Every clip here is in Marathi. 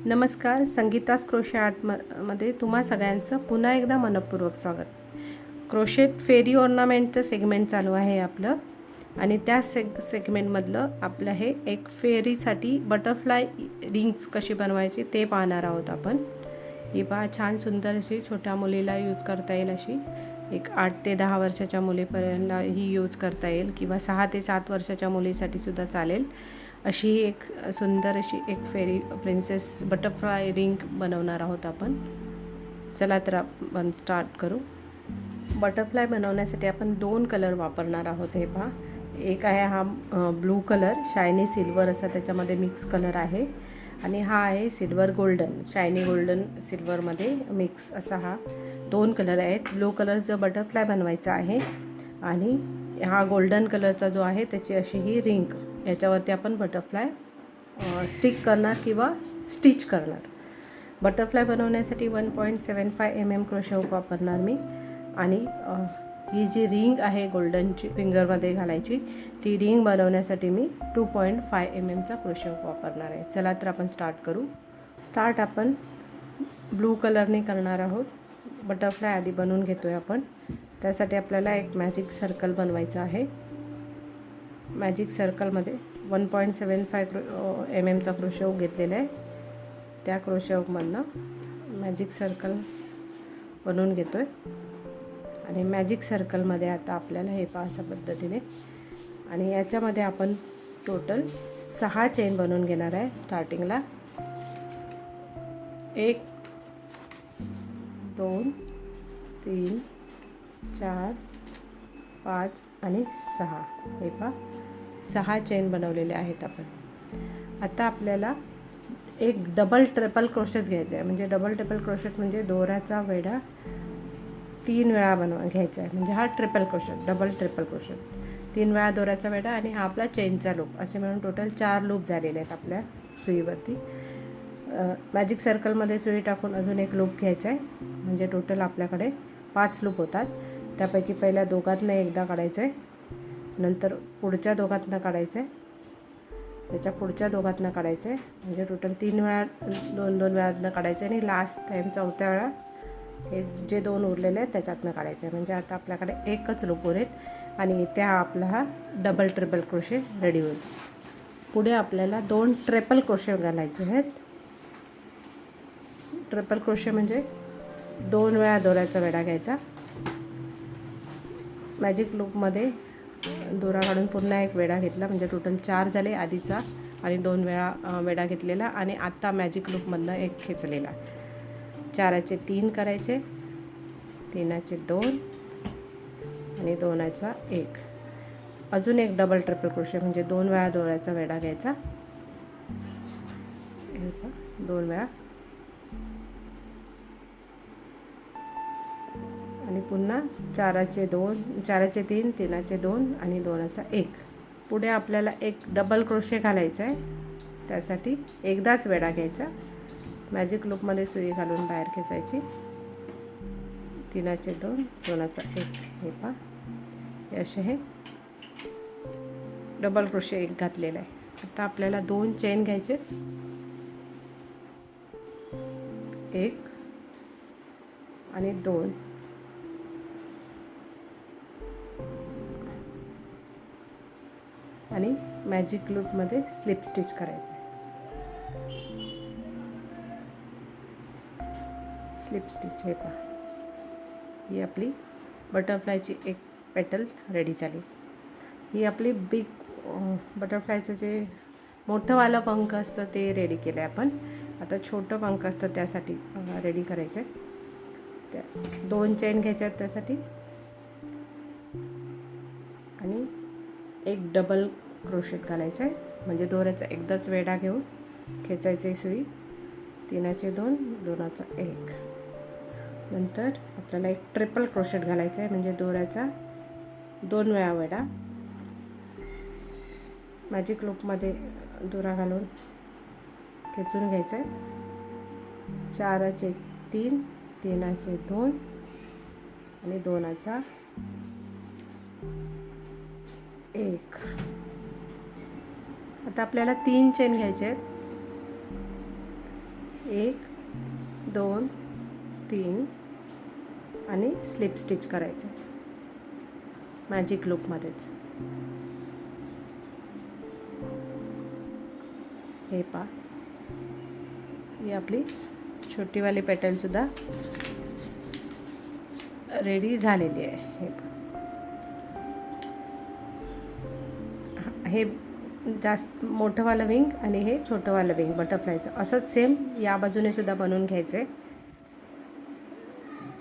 नमस्कार. संगीतास क्रोशे आर्टमध्ये तुम्हा सगळ्यांचं पुन्हा एकदा मनपूर्वक स्वागत. क्रोशेट फेरी ऑर्नामेंटचं सेगमेंट चालू आहे आपलं आणि त्या सेगमेंटमधलं आपलं हे एक फेरीसाठी बटरफ्लाय रिंग्स कशी बनवायची ते पाहणार आहोत आपण. ही पहा, छान सुंदर अशी छोट्या मुलीला यूज करता येईल अशी एक 8 ते 10 वर्षाच्या मुलीपर्यंत ही यूज करता येईल किंवा 6 ते 7 वर्षाच्या मुलीसाठी सुद्धा चालेल अशी एक सुंदर अशी एक फेरी प्रिन्सेस बटरफ्लाय रिंग बनवणार आहोत आपण. चला तर आपण स्टार्ट करू. बटरफ्लाय बनवण्यासाठी आपण 2 कलर वापरणार आहोत. हे पहा, एक आहे हा ब्लू कलर, शायनी सिल्वर असा त्याच्यामध्ये मिक्स कलर आहे आणि हा आहे सिल्वर गोल्डन, शायनी गोल्डन सिल्वरमध्ये मिक्स असा हा 2 कलर आहेत. ब्लू कलरचा बटरफ्लाय बनवायचा आहे आणि हा गोल्डन कलरचा जो आहे त्याची अशी ही रिंग, याच्यावरती आपण बटरफ्लाय स्टिक करणार किंवा स्टिच करणार. बटरफ्लाय बनवण्यासाठी 1.75 mm क्रोशे हुक वापरणार मी आणि ही जी रिंग आहे गोल्डनची फिंगरमध्ये घालायची, ती रिंग बनवण्यासाठी मी 2.5 mm क्रोशे हुक वापरणार आहे. चला तर आपण स्टार्ट करू. स्टार्ट आपण ब्लू कलरने करणार आहोत. बटरफ्लाय आधी बनवून घेतो आहे आपण. त्यासाठी आपल्याला एक मॅजिक सर्कल बनवायचं आहे. मॅजिक सर्कलमध्ये 1.75 mm क्रोशे हुक घेतलेला आहे. त्या क्रोशे हुकमधनं मॅजिक सर्कल बनवून घेतो आहे आणि मॅजिक सर्कलमध्ये आता आपल्याला हे पहा अशा पद्धतीने, आणि याच्यामध्ये आपण टोटल 6 चेन बनवून घेणार आहे. स्टार्टिंगला 1 2 3 4 5 आणि 6. हे पहा 6 चेन बनवलेले आहेत आपण. आता आपल्याला एक डबल ट्रिपल क्रोशेट घ्यायचा आहे. म्हणजे डबल ट्रिपल क्रोशेट म्हणजे दोऱ्याचा वेढा 3 वेळा घ्यायचा आहे. म्हणजे हा triple crochet, double triple crochet 3 वेळा दोऱ्याचा वेढा आणि हा आपला चेनचा लूप, असे मिळून टोटल 4 लूप झालेले आहेत आपल्या सुईवरती. मॅजिक सर्कलमध्ये सुई टाकून अजून एक लूप घ्यायचा आहे. म्हणजे टोटल आपल्याकडे 5 लूप होतात. त्यापैकी पहिल्या दोघातनं एकदा काढायचं आहे, नंतर पुढच्या दोघातनं काढायचं आहे, त्याच्या पुढच्या दोघातनं काढायचं आहे. म्हणजे टोटल 3 वेळा 2-2 वेळातनं काढायचं आहे आणि लास्ट टाईम 4थ्या वेळा हे जे 2 उरलेले आहेत त्याच्यातनं काढायचं आहे. म्हणजे आता आपल्याकडे एकच लूप उरेल आणि इथे आपला हा डबल ट्रिपल क्रोशे रेडी होईल. पुढे आपल्याला 2 ट्रिपल क्रोशे घालायचे आहेत. ट्रिपल क्रोशे म्हणजे 2 वेळा दोऱ्याचा वेढा घ्यायचा. मॅजिक लूपमध्ये दोरा काढून पुन्हा एक वेढा घेतला, म्हणजे टोटल 4 झाले आधीचा आणि 2 वेळा वेढा घेतलेला आणि आत्ता मॅजिक लूपमधनं एक खेचलेला. 4चे 3 करायचे, 3चे 2 आणि 2चा 1. अजून एक डबल ट्रिपल क्रोशे म्हणजे 2 वेळा दोऱ्याचा वेढा घ्यायचा. 2 वेळा आणि पुन्हा 4चे 2, 4चे 3, 3चे 2 आणि 2चा 1. पुढे आपल्याला एक डबल क्रोशे घालायचा आहे. त्यासाठी एकदाच वेढा घ्यायचा, मॅजिक लूपमध्ये सुई घालून बाहेर खेचायची. 3चे 2, 2चा 1. हे पहा, हे असे हे डबल क्रोशे एक घातलेला आहे. आता आपल्याला 2 चेन घ्यायचे, 1 आणि 2 आणि मॅजिक लूपमध्ये स्लिप स्टिच करायचं आहे. Slip stitch. हे पहा, ही आपली बटरफ्लायची एक पेटल रेडी झाली. ही आपली बिग बटरफ्लायचं जे मोठंवालं पंख असतं ते रेडी केलं आहे आपण. आता छोटं पंख असतं त्यासाठी रेडी करायचं आहे. त्या 2 चेन घ्यायच्या आहेत त्यासाठी आणि एक डबल क्रोशेट घालायचं आहे. म्हणजे दोऱ्याचा एकदाच वेढा घेऊन खेचायचं आहे सुई. 3चे 2, 2चा 1. नंतर आपल्याला एक ट्रिपल क्रोशेट घालायचं आहे. म्हणजे दोऱ्याचा 2 वेळा वेढा. मॅजिक लूपमध्ये दोरा घालून खेचून घ्यायचं आहे. 4चे 3, 3चे 2 आणि 2चा 1. आता आपल्याला 3 चेन घ्यायचे आहेत. 1 2 3 आणि स्लिप स्टिच करायचं मॅजिक लूपमध्येच. हे पहा, ही आपली छोटीवाली पेटलसुद्धा रेडी झालेली आहे. हे जास्त मोठंवालं विंग आणि हे छोटंवालं विंग बटरफ्लायचं असंच सेम या बाजूने सुद्धा बनवून घ्यायचं आहे.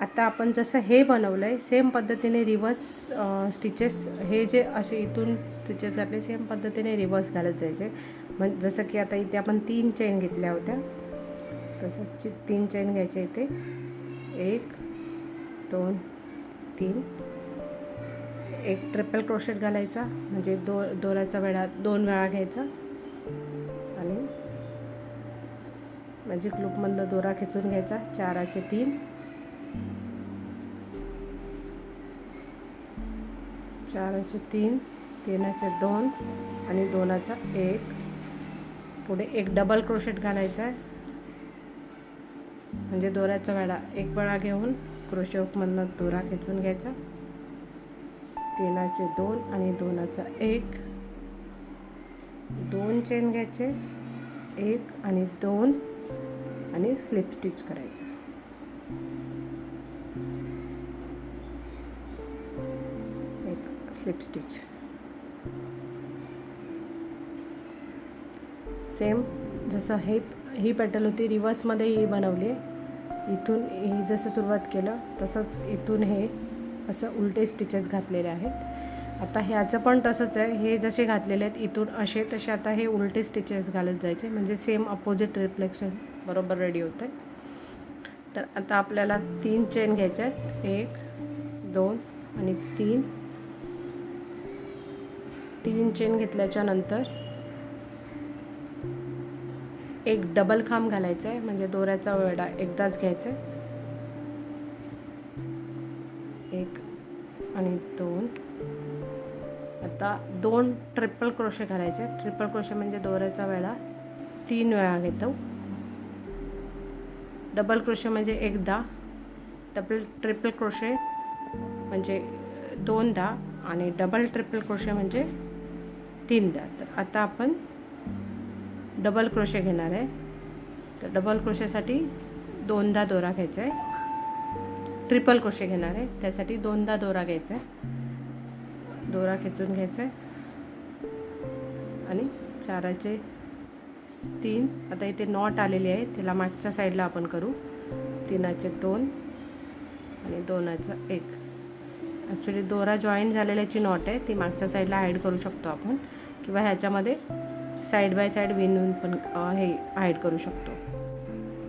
आता आपण जसं हे बनवलं आहे सेम पद्धतीने रिवर्स स्टिचेस, हे जे असे इथून स्टिचेस घातले सेम पद्धतीने रिवर्स घालत जायचे. जसं की आता इथे आपण 3 चेन घेतल्या होत्या तसंच 3 चेन घ्यायचे इथे. 1 2 3. एक ट्रिपल क्रोशेट घालायचा म्हणजे दोऱ्याचा वेढा 2 वेळा घ्यायचा आणि मॅजिक लूपमधनं दोरा खेचून घ्यायचा. 4चे 3, 4चे 3, 3चे 2 आणि 2चा 1. पुढे एक डबल क्रोशेट घालायचा आहे म्हणजे दोऱ्याचा वेढा 1 वेळा घेऊन क्रोशे हुकमधनं दोरा खेचून घ्यायचा. 3चे 2 आणि 2चा 1. 2 चेन घ्यायचे, 1 आणि 2 आणि स्लिप स्टिच करायचं. एक स्लिप स्टिच. सेम जसं ही पेटल होती रिवर्समध्ये ही बनवली आहे. इथून ही जसं सुरुवात केलं तसंच इथून हे असं उलटे स्टिचेस घातलेले आहेत. आता ह्याचं पण तसंच आहे. हे जसे घातलेले आहेत इथून असे तसे आता हे उलटे स्टिचेस घालत जायचे म्हणजे सेम अपोजिट रिफ्लेक्शन बरोबर रेडी होतं आहे. तर आता आपल्याला 3 चेन घ्यायच्या आहेत. 1 2 आणि 3. 3 चेन घेतल्याच्या नंतर एक डबल खांब घालायचा आहे म्हणजे दोऱ्याचा वेढा एकदाच घ्यायचा आहे. 1 आणि 2. आता 2 ट्रिपल क्रोशे घालायचे. ट्रिपल क्रोशे म्हणजे दोऱ्याचा वेढा 3 वेळा घेतो. डबल क्रोशे म्हणजे एकदा, ट्रिपल क्रोशे म्हणजे 2दा आणि डबल ट्रिपल क्रोशे म्हणजे 3दा. तर आता आपण डबल क्रोशे घेणार आहे. तर डबल क्रोशेसाठी 2दा दोरा घ्यायचा आहे. ट्रिपल क्रोशे घेणार आहे त्यासाठी 2दा दोरा घ्यायचा आहे. दोरा खेचून घ्यायचा आहे आणि 4चे 3. आता इथे नॉट आलेली आहे त्याला मागच्या साईडला आपण करू. 3चे 2 आणि 2चा 1. ॲक्च्युली दोरा जॉईंट झालेल्याची नॉट आहे ती मागच्या साईडला हाईड करू शकतो आपण किंवा ह्याच्यामध्ये साईड बाय साईड विणून पण हे हाईड करू शकतो.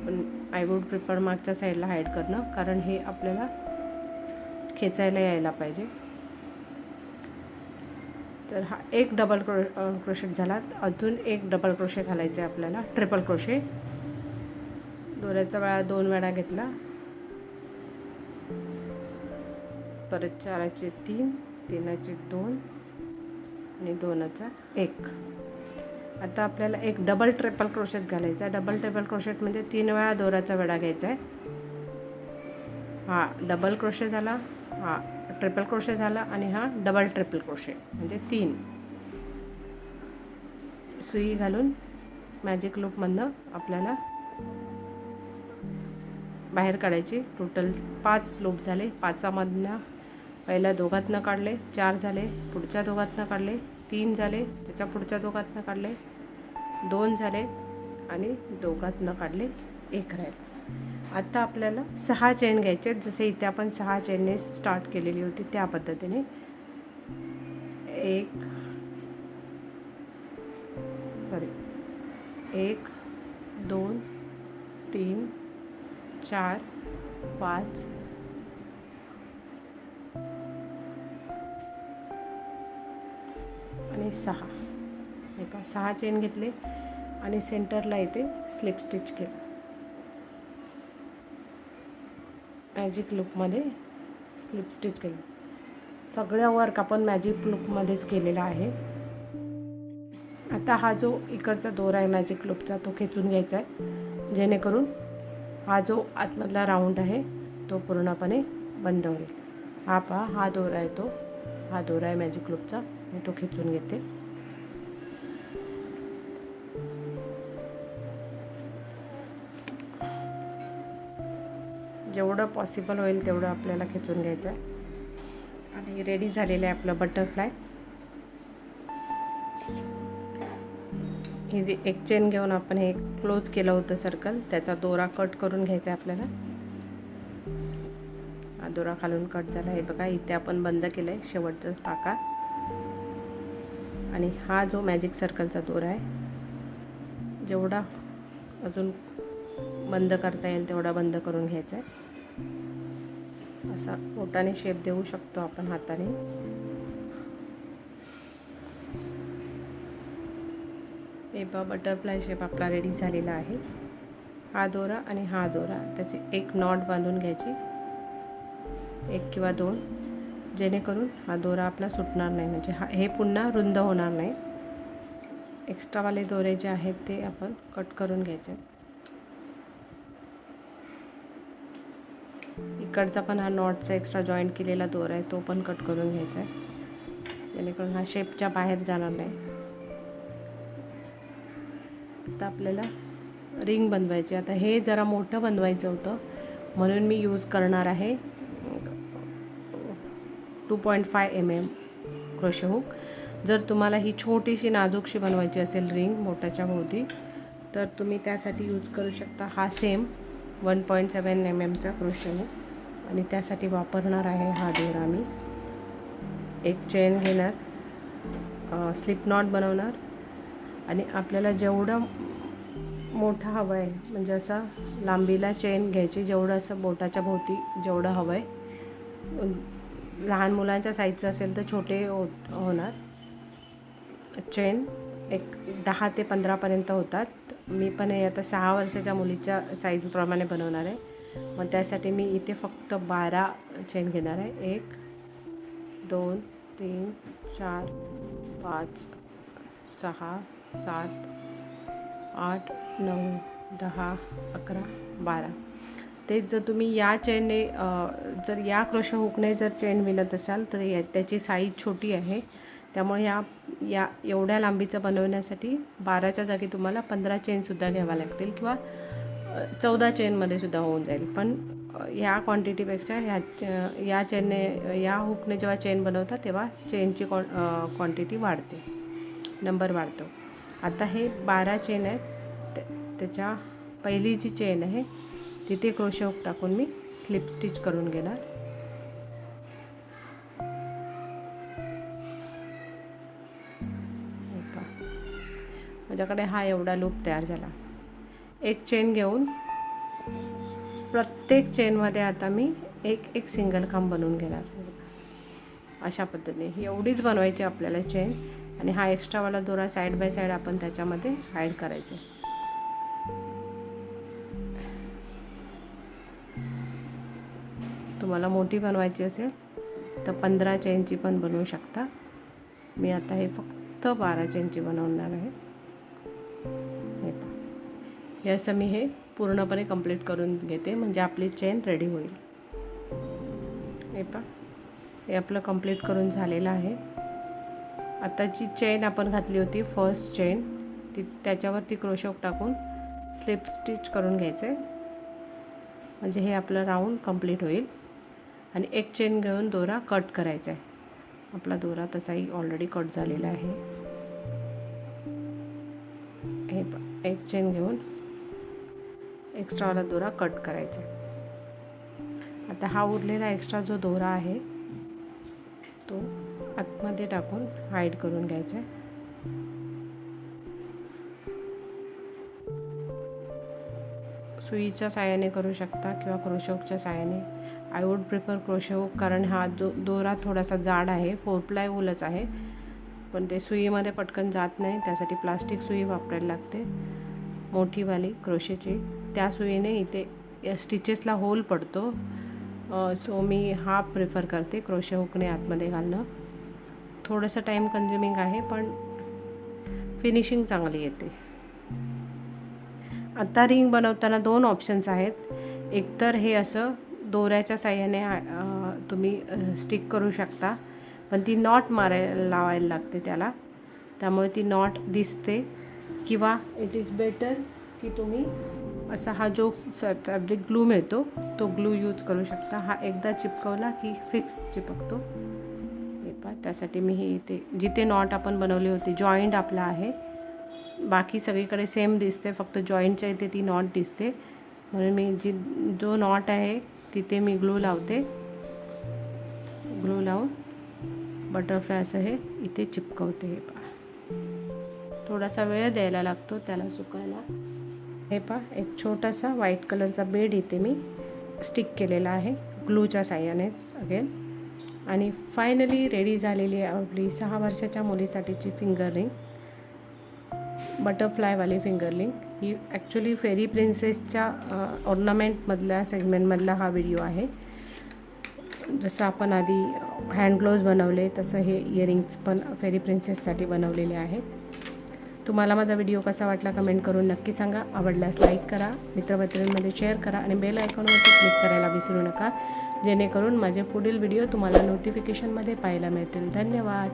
पण आय वूड प्रिफर मागच्या साईडला हाईड करणं कारण हे आपल्याला खेचायला यायला पाहिजे. तर हा एक डबल क्रोशेट झाला. अजून एक डबल क्रोशे घालायचे आपल्याला. ट्रिपल क्रोशे दोऱ्याचा वेळा 2 वेळा घेतला. परत 4चे 3, 3चे 2 आणि 2चा 1. आता आपल्याला एक डबल ट्रिपल क्रोशेट घालायचा आहे. डबल ट्रिपल क्रोशेट म्हणजे 3 वेळा दोऱ्याचा वेढा घ्यायचा आहे. हा डबल क्रोशे झाला, हा ट्रिपल क्रोशे झाला आणि हा डबल ट्रिपल क्रोशे म्हणजे 3. सुई घालून मॅजिक लूपमधनं आपल्याला बाहेर काढायची. टोटल 5 लूप झाले. 5मधनं पहिल्या दोघातनं काढले, 4 झाले, पुढच्या दोघातनं काढले, 3 झाले, त्याच्या पुढच्या दोघातनं काढले, 2 झाले आणि दोघातनं काढले, 1 राहिले. आता आपल्याला 6 चेन घ्यायचे जसे इथे आपण 6 चेनने स्टार्ट केलेली होती त्या पद्धतीने. 1 2 3 4 5 आणि 6. हे पहा 6 चेन घेतले आणि सेंटरला इथे स्लिप स्टिच केलं. मॅजिक लूपमध्ये स्लिप स्टिच केलं. सगळं वर्क आपण मॅजिक लूपमध्येच केलेला आहे. आता हा जो इकडचा दोरा आहे मॅजिक लूपचा तो खेचून घ्यायचा आहे. जेणेकरून हा जो आतमधला राऊंड आहे तो पूर्णपणे बंद होईल. हा पहा, हा दोरा आहे तो, हा दोरा आहे मॅजिक लूपचा. मी तो खेचून घेते. जेवढं पॉसिबल होईल तेवढं आपल्याला खेचून घ्यायचं आहे. आणि रेडी झालेलं आहे आपलं बटरफ्लाय. ही जी एक चेन घेऊन आपण हे क्लोज केलं होतं सर्कल, त्याचा दोरा कट करून घ्यायचा आहे आपल्याला. हा दोरा खालून कट झाला. हे बघा, इथे आपण बंद केलं आहे शेवटचाच टाका. आणि हा जो मॅजिक सर्कलचा दोरा आहे, जेवढा अजून बंद करता येईल तेवढा बंद करून घ्यायचा आहे. असा बोटाने शेप देऊ शकतो आपण हाताने. हे पहा, बटरफ्लाय शेप आपला रेडी झालेला आहे. हा दोरा आणि हा दोरा, त्याची एक नॉट बांधून घ्यायची, 1 किंवा 2, जेणेकरून हा दोरा आपला सुटणार नाही, म्हणजे हे पुन्हा रुंद होणार नाही. एक्स्ट्रावाले दोरे जे आहेत ते आपण कट करून घ्यायचे. इकडचा पण हा नॉटचा एक्स्ट्रा जॉईंट केलेला दोरा आहे तो पण कट करून घ्यायचा आहे, जेणेकरून हा शेपच्या बाहेर जाणार नाही. आता आपल्याला रिंग बनवायची. आता हे जरा मोठं बनवायचं होतं म्हणून मी यूज करणार आहे 2.5 mm क्रोशे हुक. जर तुम्हाला ही छोटीशी नाजूकशी बनवायची असेल रिंग मोठ्याच्या भोवती, तर तुम्ही त्यासाठी यूज करू शकता हा सेम 1.7 mm क्रोशे हुक. आणि त्यासाठी वापरणार आहे हा दोरा. मी एक चेन घेणार, स्लिप नॉट बनवणार, आणि आपल्याला जेवढं मोठा हवं आहे, म्हणजे असा लांबीला चेन घ्यायची, जेवढं असं बोटाच्या भोवती जेवढं हवं आहे. लहान मुलांच्या साईजचं असेल तर छोटे होणार. चेन एक 10 ते 15पर्यंत होतात. मी पण हे आता 6 वर्षाच्या मुलीच्या साईजप्रमाणे बनवणार आहे. मग त्यासाठी मी इथे फक्त 12 चेन घेणार आहे. 1 2 3 4 5 6 7 8 9 10 11 12. तेच जर तुम्ही या चेनने जर या क्रोशे हुकने जर चेन विणत असाल तर त्याची साईज छोटी आहे, त्यामुळे या एवढ्या लांबीचं बनवण्यासाठी 12च्या जागी तुम्हाला 15 चेनसुद्धा घ्याव्या लागतील, किंवा 14 चेनमध्ये सुद्धा होऊन जाईल. पण ह्या क्वांटिटीपेक्षा या चेनने, या हुकने जेव्हा चेन बनवतात तेव्हा चेनची क्वांटिटी वाढते, नंबर वाढतो. आता हे 12 चेन आहेत. त्याच्या पहिली जी चेन आहे तिथे क्रोशे हुक टाकून मी स्लिप स्टिच करून घेणार. माझ्याकडे हा एवढा लूप तयार झाला. एक चेन घेऊन प्रत्येक चेनमध्ये आता मी एक सिंगल खांब बनवून घेणार. अशा पद्धतीने एवढीच बनवायची आपल्याला चेन. आणि हा एक्स्ट्रावाला दोरा साईड बाय साईड आपण त्याच्यामध्ये ॲड करायचा. तुम्हाला मोठी बनवायची असेल तर 15 चेनची पण बनवू शकता. मी आता हे फक्त 12 चेनची बनवणार आहे. हे असं मी हे पूर्णपणे कंप्लीट करून घेते, म्हणजे आपली चेन रेडी होईल. हे पहा, हे आपलं कंप्लीट करून झालेलं आहे. आता जी चेन आपण घातली होती फर्स्ट चेन, त्याच्यावरती क्रोशे हुक टाकून स्लिप स्टिच करून घ्यायचं आहे, म्हणजे हे आपलं राऊंड कंप्लीट होईल. आणि एक चेन घेऊन दोरा कट करायचा आहे. आपला दोरा तसाही ऑलरेडी कट झालेला आहे. हे एक चेन घेऊन एक्स्ट्रावाला दोरा कट करायचा आहे. आता हा उरलेला एक्स्ट्रा जो दोरा आहे तो आतमध्ये टाकून हाईड करून घ्यायचा आहे. सुईच्या साहाय्याने करू शकता किंवा क्रोशे हुकच्या साहाय्याने. I would prefer crochet hook, कारण हा दोरा थोडासा जाड आहे, 4 प्लाय वूलच आहे, पण ते सुईमध्ये पटकन जात नाही. त्यासाठी प्लास्टिक सुई वापरायला लागते, मोठीवाली क्रोशेची. त्या सुईने इथे स्टिचेसला होल पडतो. सो मी हा प्रिफर करते क्रोशे हुकने आतमध्ये घालणं. थोडंसं टाईम कन्झ्युमिंग आहे, पण फिनिशिंग चांगली येते. आता रिंग बनवताना 2 ऑप्शन्स आहेत. एकतर हे असं दोऱ्याच्या साहाय्याने तुम्ही स्टिक करू शकता, पण ती नॉट लावायला लागते त्याला, त्यामुळे ती नॉट दिसते. किंवा इट इज बेटर की तुम्ही असा हा जो फॅब्रिक ग्लू मिळतो तो ग्लू यूज करू शकता. हा एकदा चिपकवला की फिक्स चिपकतो. हे पहा, त्यासाठी मी हे इथे जिथे नॉट आपण बनवली होती, जॉईंट आपला आहे, बाकी सगळीकडे सेम दिसते, फक्त जॉईंटच्या इथे ती नॉट दिसते, म्हणून मी जो नॉट आहे तिथे मी ग्लू लावते. ग्लू लावून बटरफ्लाय असं हे इथे चिपकवते. हे पहा, थोडासा वेळ द्यायला लागतो त्याला सुकायला. हे पहा, एक छोटासा व्हाईट कलरचा बेड इथे मी स्टिक केलेला आहे ग्लूच्या साह्यानेच अगेन. आणि फायनली रेडी झालेली आहे आपली 6 वर्षाच्या मुलीसाठीची फिंगर रिंग, बटरफ्लायवाली फिंगर रिंग. ही ॲक्च्युली फेरी प्रिन्सेसच्या ऑर्नामेंटमधल्या सेगमेंटमधला हा व्हिडिओ आहे. जसं आपण आधी हँड ग्लोव्ज बनवले तसं हे इयरिंग्स पण फेरी प्रिन्सेससाठी बनवलेले आहेत. तुम्हाला माझा व्हिडिओ कसा वाटला कमेंट करून नक्की सांगा. आवडल्यास लाईक करा, मित्रमैत्रिणींमध्ये शेअर करा आणि बेल आयकॉनवरती क्लिक करायला विसरू नका, जेणेकरून माझे पुढील व्हिडिओ तुम्हाला नोटिफिकेशनमध्ये पाहायला मिळतील. धन्यवाद.